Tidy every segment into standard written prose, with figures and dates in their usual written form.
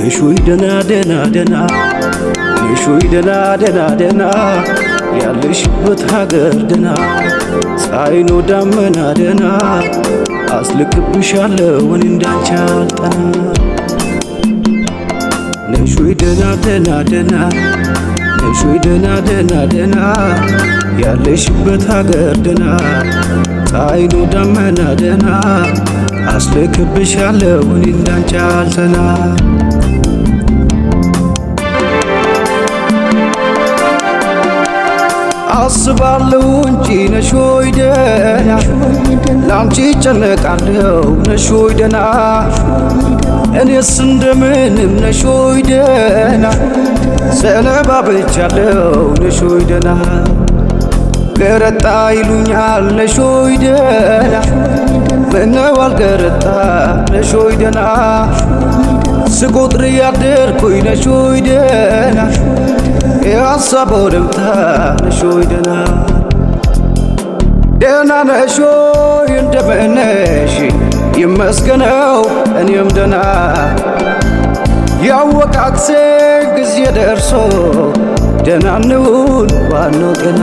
ነሾይ ደና ደና ደና ነሾይ ደና ደና ደና ያለሽበት ሀገር ደና ፀሐይ ነው ዳመና ደና አስልክብሻለሁ እኔ እንዳንቺ አልጠና ነሾይ ደና ደና ደና ነሾይ ደና ደና ደና ያለሽበት ሀገር ደና ፀሐይ ነው ዳመና ደና አስልክብሻለሁ እኔ እንዳንቺ አልጠና አስባለሁ እንጂ ነሾይ ደና ላንቺ ጨነቃለሁ ነሾይ ደና እኔስ እንደምንም ነሾይ ደና ሰነባብቻለሁ ነሾይ ደና ገረጣ ይሉኛል ነሾይ ደና ምነው አልገረጣ ነሾይ ደና ስቆጥር ያደርኩኝ ነሾይ ደና የሀሳብ ወደምታ ነሾይ ደና ደና ነሾይ እንደምን ነሽ ይመስገነው እኔም ደና ያወቃቅሴ ጊዜ ደርሶ ደና እንሁን ዋናው ጤና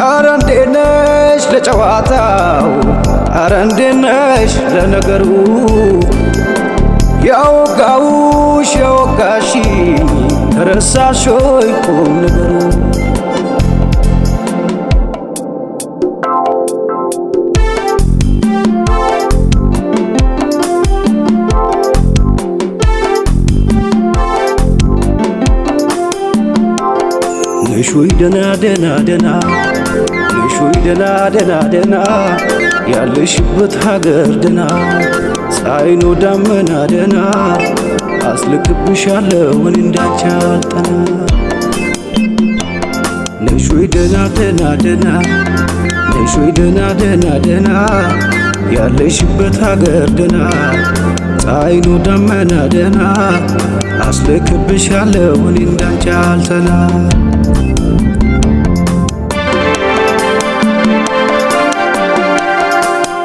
አረ እንዴት ነሽ ለጨዋታው አረ እንዴት ነሽ ለነገሩ ያወጋውሽ ያወጋሽ ተረሳሾይ ቁም ነገሩ ነሾይ ደና ደና ደና ነሾይ ደና ደና ደና ያለሽበት ሀገር ደና ፀሐይ ነው ዳመና ደና አስልክብሻለሁ እኔ እንዳንቺ አልጠና ነሾይ ደና ደና ደና ነሾይ ደና ደና ደና ያለሽበት ሀገር ደና ፀሐይ ነው ዳመና ደና አስልክብሻለሁ እኔ እንዳንቺ አልጠና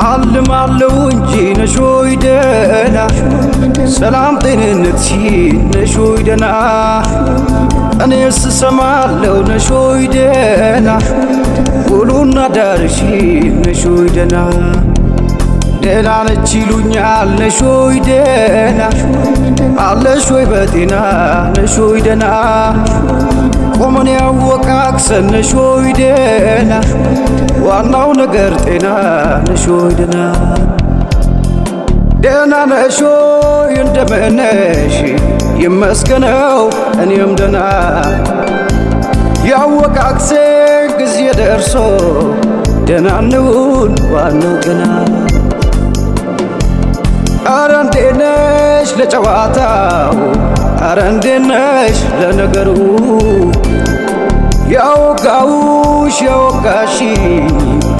አልማለሁ እንጂ ነሾይ ደና ሰላም ጤንነት ነሾይ ደና እኔስ እሰማለሁ ነሾይ ደና ውሉና ዳርሽ ነሾይ ደና ደና ነች ይሉኛል ነሾይ ደና አለሽ ወይ በጤና ነሾይ ደና ቆመን ያወቃቅሰን ነሾይ ደና ዋናው ነገር ጤና ነሾይ ደና ደና ነሾይ እንደምን ነሽ ይመስገነው እኔም ደና ያወቃቅሴ ጊዜ ደርሶ ደና እንሁን ዋናው ገና አረ እንዴት ነሽ ለጨዋታው አረ እንዴት ነሽ ለነገሩ ያወጋውሽ ያወጋሽ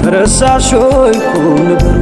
ተረሳሾይ ቁም ነገሩ